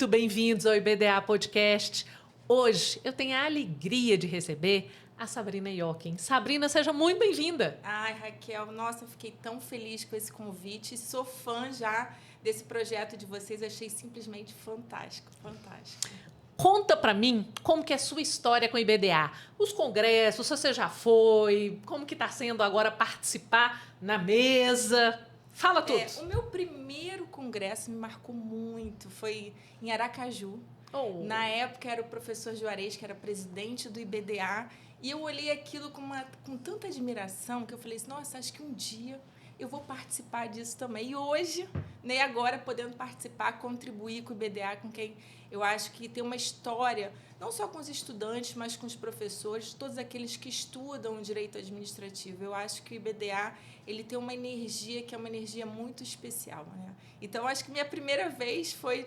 muito bem-vindos ao IBDA Podcast. Hoje eu tenho a alegria de receber a Sabrina Iocchim. Sabrina, seja muito bem-vinda. Ai, Raquel, nossa, eu fiquei tão feliz com esse convite. Sou fã já desse projeto de vocês. Achei simplesmente fantástico, fantástico. Conta pra mim como que é a sua história com o IBDA. Os congressos, se você já foi, como que tá sendo agora participar na mesa. Fala tudo. O meu primeiro congresso me marcou muito. Foi em Aracaju. Oh. Na época era o professor Juarez, que era presidente do IBDA. E eu olhei aquilo com tanta admiração que eu falei assim, nossa, acho que um dia eu vou participar disso também. E hoje, nem agora, podendo participar, contribuir com o IBDA, com quem eu acho que tem uma história, não só com os estudantes, mas com os professores, todos aqueles que estudam direito administrativo. Eu acho que o IBDA ele tem uma energia que é uma energia muito especial, né? Então, acho que minha primeira vez foi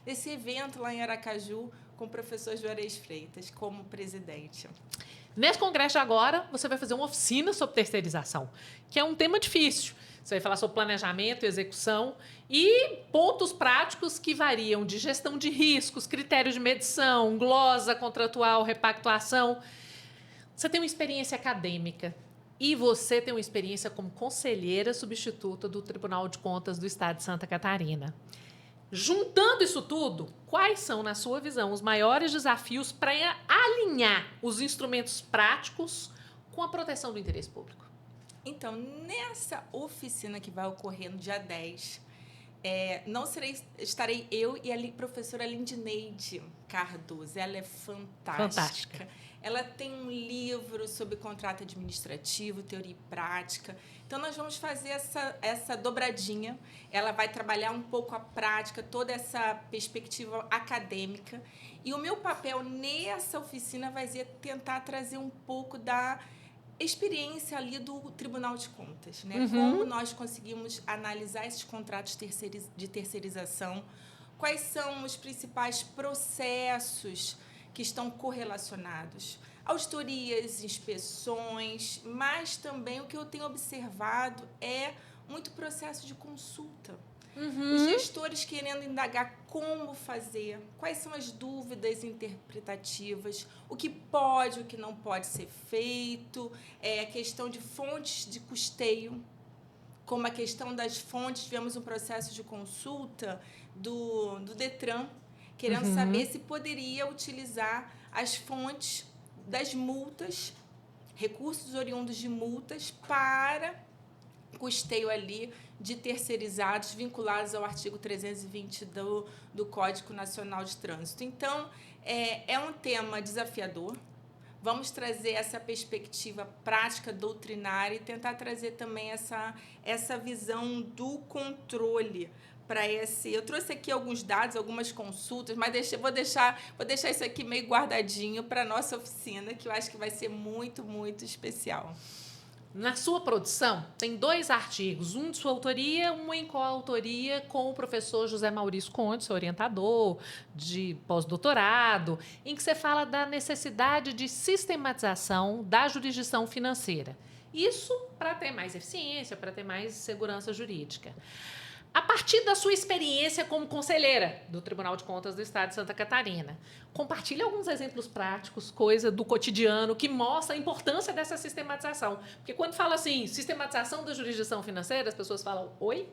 nesse evento lá em Aracaju, com o professor Juarez Freitas, como presidente. Nesse congresso agora, você vai fazer uma oficina sobre terceirização, que é um tema difícil. Você vai falar sobre planejamento, execução e pontos práticos que variam de gestão de riscos, critérios de medição, glosa contratual, repactuação. Você tem uma experiência acadêmica e você tem uma experiência como conselheira substituta do Tribunal de Contas do Estado de Santa Catarina. Juntando isso tudo, quais são, na sua visão, os maiores desafios para alinhar os instrumentos práticos com a proteção do interesse público? Então, nessa oficina que vai ocorrer no dia 10, estarei eu e a professora Lindineide Cardoso. Ela é fantástica. Ela tem um livro sobre contrato administrativo, teoria e prática. Então, nós vamos fazer essa dobradinha. Ela vai trabalhar um pouco a prática, toda essa perspectiva acadêmica. E o meu papel nessa oficina vai ser tentar trazer um pouco da experiência ali do Tribunal de Contas, né? Uhum. Como nós conseguimos analisar esses contratos de terceirização, quais são os principais processos que estão correlacionados, auditorias, inspeções, mas também o que eu tenho observado é muito processo de consulta. Uhum. Os gestores querendo indagar como fazer, quais são as dúvidas interpretativas, o que pode, o que não pode ser feito, a questão de fontes de custeio, como a questão das fontes. Tivemos um processo de consulta do Detran, querendo saber se poderia utilizar as fontes das multas, recursos oriundos de multas, para custeio ali de terceirizados vinculados ao artigo 320 do Código Nacional de Trânsito. Então, é um tema desafiador. Vamos trazer essa perspectiva prática, doutrinária, e tentar trazer também essa visão do controle para esse. Eu trouxe aqui alguns dados, algumas consultas, mas vou deixar isso aqui meio guardadinho para a nossa oficina, que eu acho que vai ser muito, muito especial. Na sua produção, tem 2 artigos, um de sua autoria, um em coautoria com o professor José Maurício Conde, seu orientador de pós-doutorado, em que você fala da necessidade de sistematização da jurisdição financeira. Isso para ter mais eficiência, para ter mais segurança jurídica. A partir da sua experiência como conselheira do Tribunal de Contas do Estado de Santa Catarina, compartilhe alguns exemplos práticos, coisa do cotidiano, que mostra a importância dessa sistematização. Porque quando fala assim, sistematização da jurisdição financeira, as pessoas falam, oi?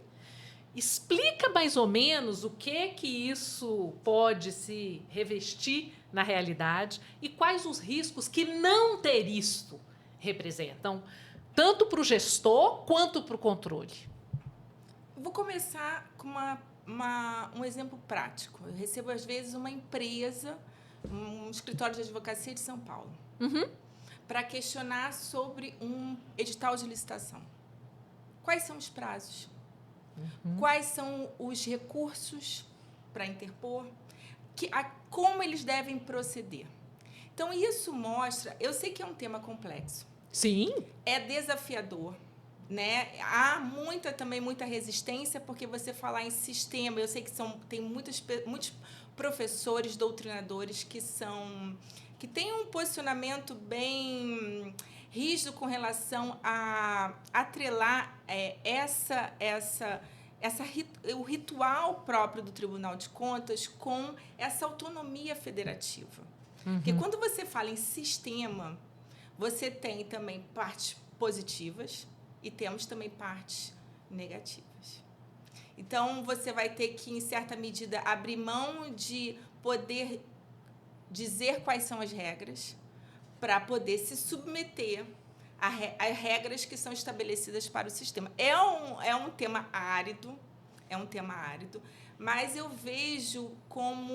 Explica mais ou menos o que isso pode se revestir na realidade e quais os riscos que não ter isto representam, tanto para o gestor quanto para o controle. Vou começar com um exemplo prático. Eu recebo, às vezes, uma empresa, um escritório de advocacia de São Paulo, para questionar sobre um edital de licitação. Quais são os prazos? Quais são os recursos para interpor? Como eles devem proceder? Então, isso mostra... Eu sei que é um tema complexo. Sim. É desafiador. Né? Há muita resistência, porque você falar em sistema, eu sei que tem muitos professores, doutrinadores que têm um posicionamento bem rígido com relação a atrelar o ritual próprio do Tribunal de Contas com essa autonomia federativa. Porque quando você fala em sistema, você tem também partes positivas e temos também partes negativas. Então, você vai ter que, em certa medida, abrir mão de poder dizer quais são as regras para poder se submeter às regras que são estabelecidas para o sistema. É um tema árido, mas eu vejo como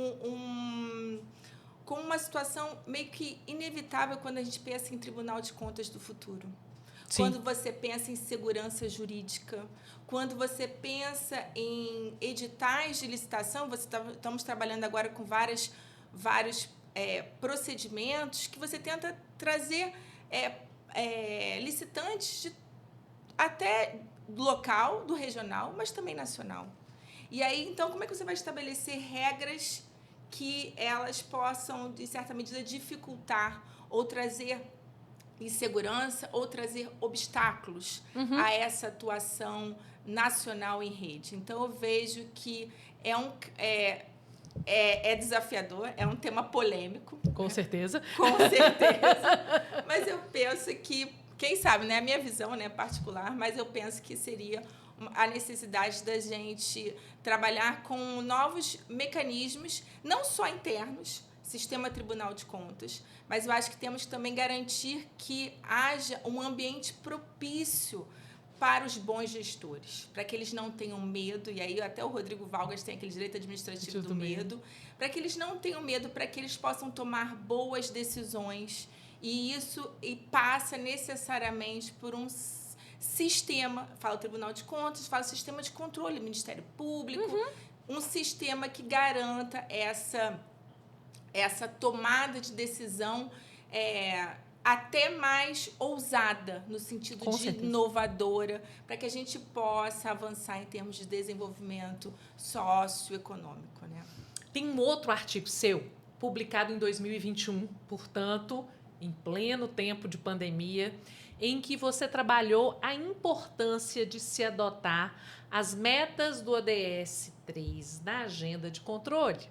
uma situação meio que inevitável quando a gente pensa em Tribunal de Contas do futuro. Sim. Quando você pensa em segurança jurídica, quando você pensa em editais de licitação, estamos trabalhando agora com vários procedimentos que você tenta trazer licitantes até local, do regional, mas também nacional. E aí, então, como é que você vai estabelecer regras que elas possam, de certa medida, dificultar ou trazer insegurança ou trazer obstáculos a essa atuação nacional em rede? Então, eu vejo que é desafiador, é um tema polêmico. Com certeza. Com certeza. Mas eu penso que, quem sabe, né, a minha visão, né, particular, mas eu penso que seria a necessidade da gente trabalhar com novos mecanismos, não só internos, sistema Tribunal de Contas, mas eu acho que temos que também garantir que haja um ambiente propício para os bons gestores, para que eles não tenham medo, e aí até o Rodrigo Valgas tem aquele direito administrativo do medo, para que eles não tenham medo, para que eles possam tomar boas decisões, e isso passa necessariamente por um sistema, fala o Tribunal de Contas, fala o sistema de controle, Ministério Público, um sistema que garanta essa tomada de decisão até mais ousada, no sentido Com de certeza. inovadora, para que a gente possa avançar em termos de desenvolvimento socioeconômico, né? Tem um outro artigo seu, publicado em 2021, portanto, em pleno tempo de pandemia, em que você trabalhou a importância de se adotar as metas do ODS 3 na agenda de controle.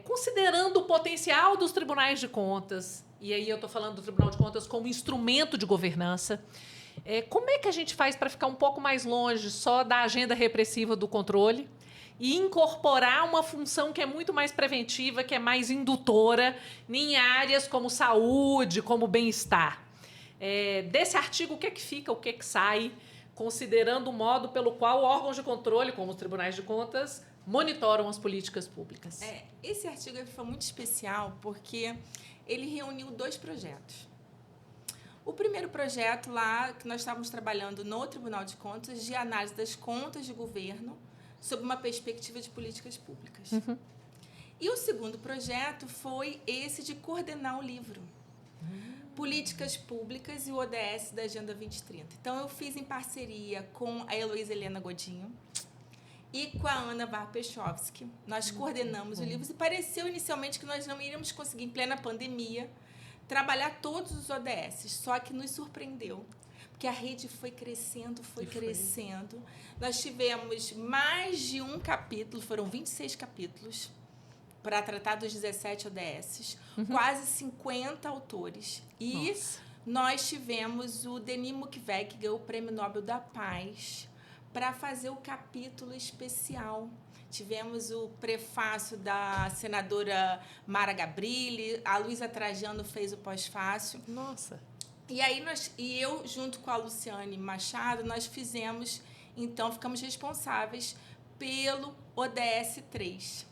Considerando o potencial dos tribunais de contas, e aí eu estou falando do Tribunal de Contas como instrumento de governança, como é que a gente faz para ficar um pouco mais longe só da agenda repressiva do controle e incorporar uma função que é muito mais preventiva, que é mais indutora em áreas como saúde, como bem-estar? Desse artigo, o que é que fica, o que é que sai, considerando o modo pelo qual órgãos de controle, como os tribunais de contas, monitoram as políticas públicas? Esse artigo foi muito especial porque ele reuniu 2 projetos. O primeiro projeto lá, que nós estávamos trabalhando no Tribunal de Contas, de análise das contas de governo sob uma perspectiva de políticas públicas. E o segundo projeto foi esse de coordenar o livro. Políticas Públicas e o ODS da Agenda 2030. Então, eu fiz em parceria com a Heloísa Helena Godinho e com a Ana Varpechovski. Nós coordenamos o livro e pareceu inicialmente que nós não iríamos conseguir, em plena pandemia, trabalhar todos os ODS, só que nos surpreendeu, porque a rede foi crescendo, crescendo. Nós tivemos mais de um capítulo, foram 26 capítulos, para tratar dos 17 ODSs, quase 50 autores. E nós tivemos o Denis Mukwege, que ganhou o Prêmio Nobel da Paz, para fazer o capítulo especial. Tivemos o prefácio da senadora Mara Gabrilli, a Luísa Trajano fez o pós-fácio. Nossa! E aí eu, junto com a Luciane Machado, nós fizemos, então, ficamos responsáveis pelo ODS 3.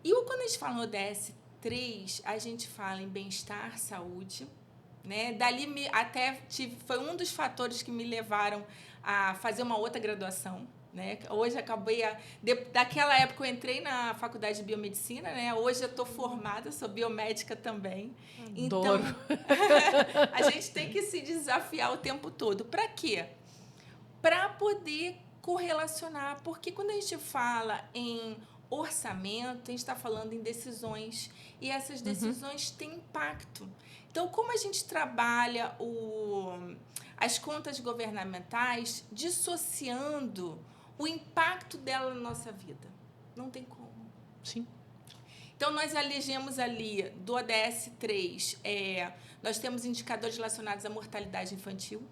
E quando a gente fala no ODS 3, a gente fala em bem-estar, saúde, né? Dali foi um dos fatores que me levaram a fazer uma outra graduação, né? Hoje daquela época eu entrei na faculdade de biomedicina, né? Hoje eu estou formada, sou biomédica também. Adoro. Então, a gente tem que se desafiar o tempo todo. Para quê? Para poder correlacionar, porque quando a gente fala em orçamento, a gente está falando em decisões, e essas decisões têm impacto. Então, como a gente trabalha as contas governamentais dissociando o impacto dela na nossa vida. Não tem como. Sim. Então, nós elegemos ali, do ODS 3, nós temos indicadores relacionados à mortalidade infantil.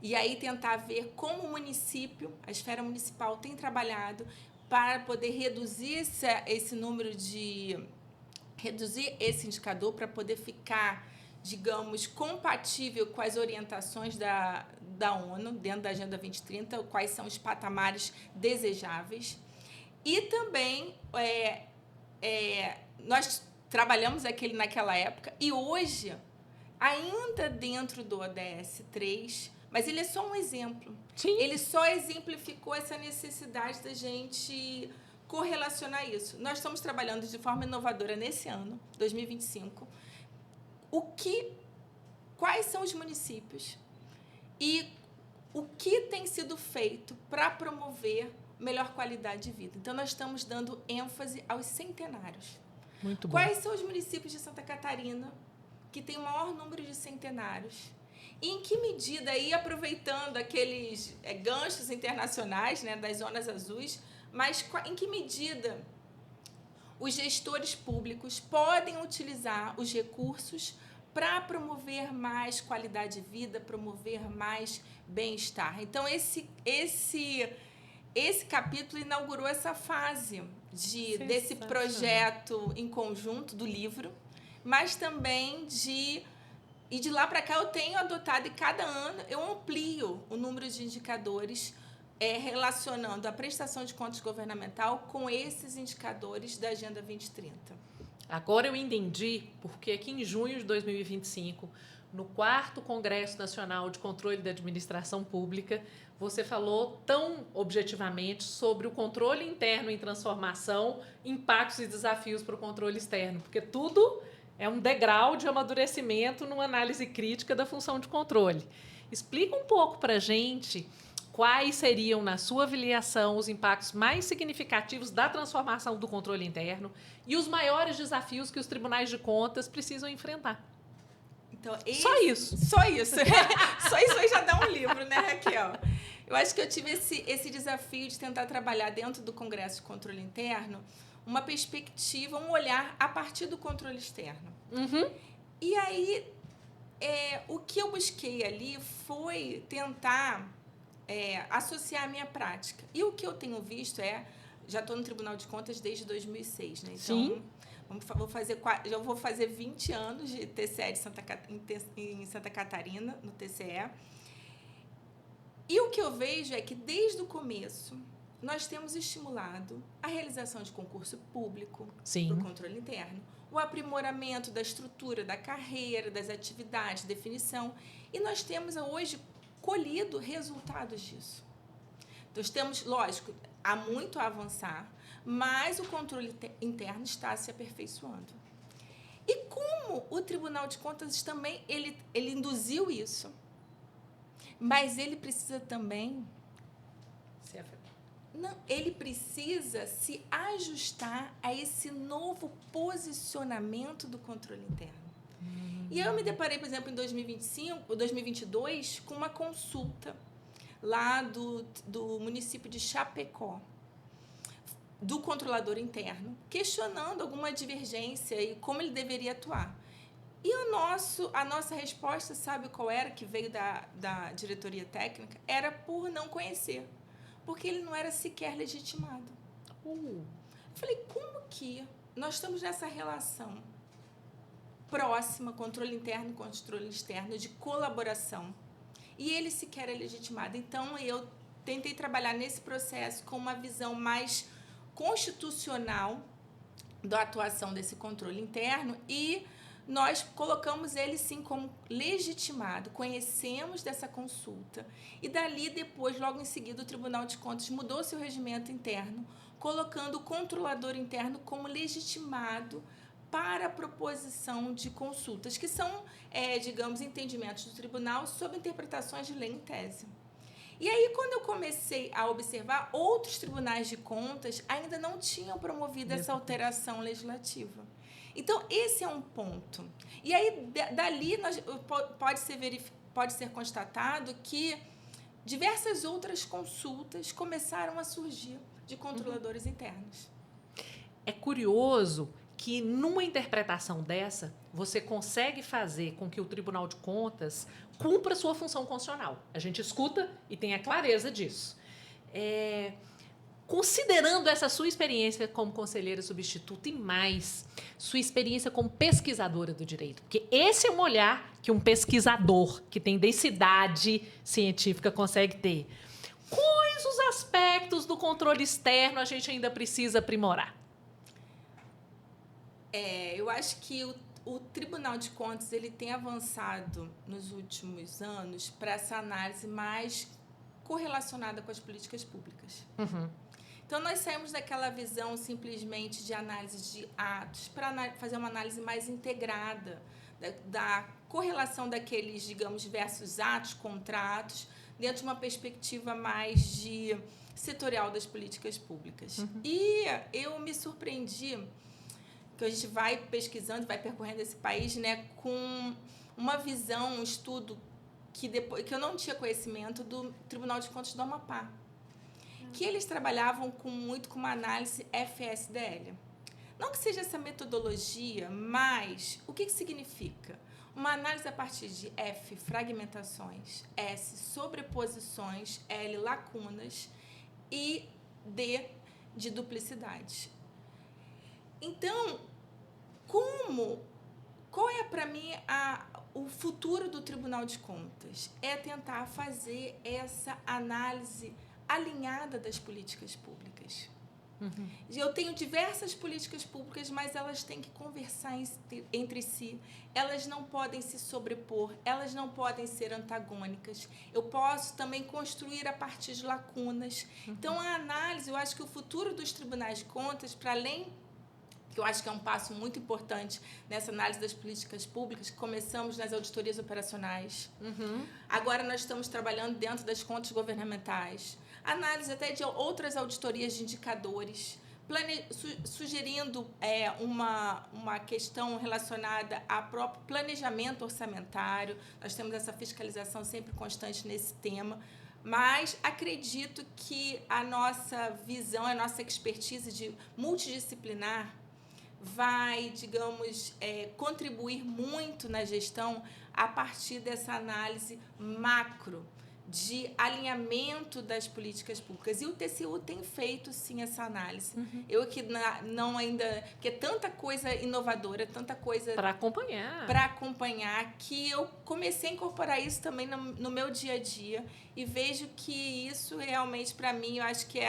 E aí tentar ver como o município, a esfera municipal, tem trabalhado para poder reduzir esse número de... reduzir esse indicador para poder ficar, digamos, compatível com as orientações da ONU, dentro da Agenda 2030, quais são os patamares desejáveis. E também nós trabalhamos naquela época e hoje, ainda dentro do ODS 3, mas ele é só um exemplo. Sim. Ele só exemplificou essa necessidade da gente correlacionar isso. Nós estamos trabalhando de forma inovadora nesse ano, 2025. Quais são os municípios e o que tem sido feito para promover melhor qualidade de vida. Então, nós estamos dando ênfase aos centenários. Muito bom. Quais são os municípios de Santa Catarina que têm o maior número de centenários? E em que medida, aí, aproveitando aqueles ganchos internacionais, né, das zonas azuis, mas em que medida os gestores públicos podem utilizar os recursos para promover mais qualidade de vida, promover mais bem-estar? Então, esse capítulo inaugurou essa fase desse projeto em conjunto do livro, mas também e de lá para cá eu tenho adotado, e cada ano eu amplio o número de indicadores relacionando a prestação de contas governamental com esses indicadores da Agenda 2030. Agora eu entendi porque aqui em junho de 2025, no 4º Congresso Nacional de Controle da Administração Pública, você falou tão objetivamente sobre o controle interno em transformação, impactos e desafios para o controle externo, porque tudo é um degrau de amadurecimento numa análise crítica da função de controle. Explica um pouco para a gente quais seriam, na sua avaliação, os impactos mais significativos da transformação do controle interno e os maiores desafios que os tribunais de contas precisam enfrentar. Então, só isso. Só isso. Só isso aí já dá um livro, né, Raquel? Eu acho que eu tive esse desafio de tentar trabalhar dentro do Congresso de Controle Interno uma perspectiva, um olhar a partir do controle externo. Uhum. E aí, o que eu busquei ali foi tentar associar a minha prática. E o que eu tenho visto já estou no Tribunal de Contas desde 2006, né? Então, sim, já vou fazer 20 anos de TCE em Santa Catarina, no TCE. E o que eu vejo é que, desde o começo, nós temos estimulado a realização de concurso público para o controle interno, o aprimoramento da estrutura, da carreira, das atividades, definição. E nós temos, hoje, colhido resultados disso. Então, temos, lógico, há muito a avançar, mas o controle interno está se aperfeiçoando. E como o Tribunal de Contas também, ele induziu isso, mas ele precisa também... ele precisa se ajustar a esse novo posicionamento do controle interno. E eu me deparei, por exemplo, em 2022, com uma consulta lá do município de Chapecó, do controlador interno, questionando alguma divergência e como ele deveria atuar. E a nossa resposta, sabe qual era, que veio da diretoria técnica? Era por não conhecer, porque ele não era sequer legitimado. Eu falei, como que nós estamos nessa relação próxima, controle interno, controle externo, de colaboração, e ele sequer é legitimado? Então, eu tentei trabalhar nesse processo com uma visão mais constitucional da atuação desse controle interno, e nós colocamos ele, sim, como legitimado, conhecemos dessa consulta, e dali, depois, logo em seguida, o Tribunal de Contas mudou seu regimento interno, colocando o controlador interno como legitimado para a proposição de consultas, que são, digamos, entendimentos do tribunal sobre interpretações de lei em tese. E aí, quando eu comecei a observar, outros tribunais de contas ainda não tinham promovido essa alteração legislativa. Então, esse é um ponto. E aí, dali, pode ser constatado que diversas outras consultas começaram a surgir de controladores internos. É curioso que, numa interpretação dessa, você consegue fazer com que o Tribunal de Contas cumpra sua função constitucional. A gente escuta e tem a clareza disso. Considerando essa sua experiência como conselheira substituta e mais sua experiência como pesquisadora do direito, porque esse é um olhar que um pesquisador que tem densidade científica consegue ter. Quais os aspectos do controle externo a gente ainda precisa aprimorar? Eu acho que o Tribunal de Contas ele tem avançado nos últimos anos para essa análise mais correlacionada com as políticas públicas. Uhum. Então, nós saímos daquela visão simplesmente de análise de atos para fazer uma análise mais integrada da correlação daqueles, digamos, diversos atos, contratos, dentro de uma perspectiva mais de setorial das políticas públicas. Uhum. E eu me surpreendi que a gente vai pesquisando, vai percorrendo esse país, né, com uma visão, um estudo que eu não tinha conhecimento do Tribunal de Contas do Amapá. Que eles trabalhavam muito com uma análise FSDL. Não que seja essa metodologia, mas o que significa? Uma análise a partir de F, fragmentações, S, sobreposições, L, lacunas e D, de duplicidade. Então, qual é para mim o futuro do Tribunal de Contas? É tentar fazer essa análise alinhada das políticas públicas. Uhum. Eu tenho diversas políticas públicas, mas elas têm que conversar entre si. Elas não podem se sobrepor, elas não podem ser antagônicas. Eu posso também construir a partir de lacunas. Uhum. Então, a análise, eu acho que o futuro dos tribunais de contas, para além, que eu acho que é um passo muito importante nessa análise das políticas públicas, que começamos nas auditorias operacionais. Uhum. Agora nós estamos trabalhando dentro das contas governamentais. Análise até de outras auditorias de indicadores, sugerindo uma questão relacionada ao próprio planejamento orçamentário. Nós temos essa fiscalização sempre constante nesse tema, mas acredito que a nossa visão, a nossa expertise de multidisciplinar vai, digamos, contribuir muito na gestão a partir dessa análise macro de alinhamento das políticas públicas. E o TCU tem feito, sim, essa análise. Uhum. Eu que não ainda... Porque é tanta coisa inovadora, tanta coisa... Para acompanhar. Para acompanhar, que eu comecei a incorporar isso também no meu dia a dia. E vejo que isso realmente, para mim, eu acho que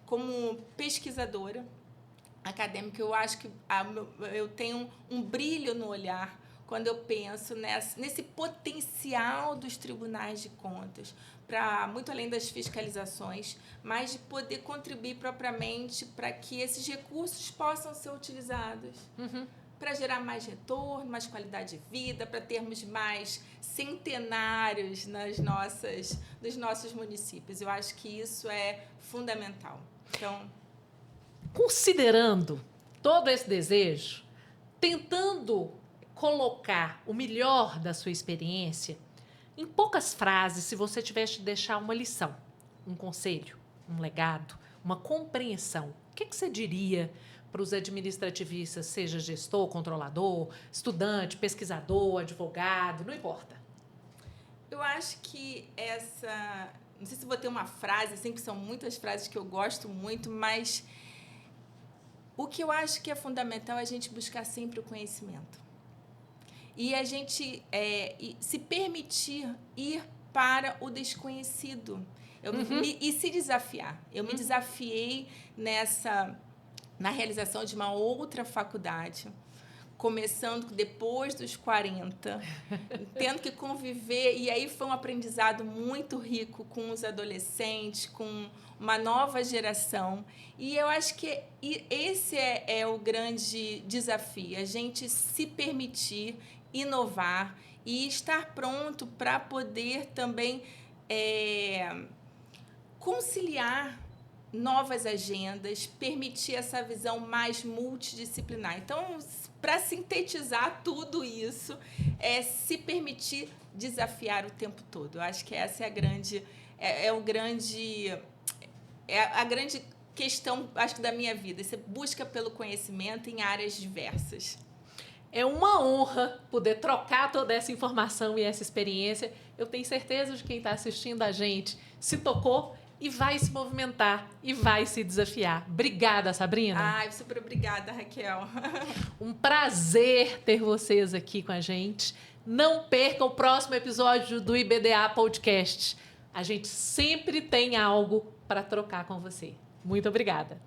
como pesquisadora acadêmica, eu acho que eu tenho um brilho no olhar quando eu penso nesse potencial dos tribunais de contas, para muito além das fiscalizações, mas de poder contribuir propriamente para que esses recursos possam ser utilizados. Uhum. Para gerar mais retorno, mais qualidade de vida, para termos mais centenários nos nossos municípios. Eu acho que isso é fundamental. Então, considerando todo esse desejo, tentando colocar o melhor da sua experiência, em poucas frases, se você tivesse de deixar uma lição, um conselho, um legado, uma compreensão, o que você diria para os administrativistas, seja gestor, controlador, estudante, pesquisador, advogado, não importa? Eu acho que não sei se vou ter uma frase, assim, que são muitas frases que eu gosto muito, mas o que eu acho que é fundamental é a gente buscar sempre o conhecimento. E a gente se permitir ir para o desconhecido. E se desafiar. Eu me desafiei na realização de uma outra faculdade, começando depois dos 40, tendo que conviver. E aí foi um aprendizado muito rico com os adolescentes, com uma nova geração. E eu acho que esse é o grande desafio, a gente se permitir inovar e estar pronto para poder também conciliar novas agendas, permitir essa visão mais multidisciplinar. Então, para sintetizar tudo isso, é se permitir desafiar o tempo todo. Eu acho que essa é a grande... É a grande questão, acho que, da minha vida. Você busca pelo conhecimento em áreas diversas. É uma honra poder trocar toda essa informação e essa experiência. Eu tenho certeza de que quem está assistindo a gente se tocou e vai se movimentar e vai se desafiar. Obrigada, Sabrina. Ai, super obrigada, Raquel. Um prazer ter vocês aqui com a gente. Não perca o próximo episódio do IBDA Podcast. A gente sempre tem algo para trocar com você. Muito obrigada.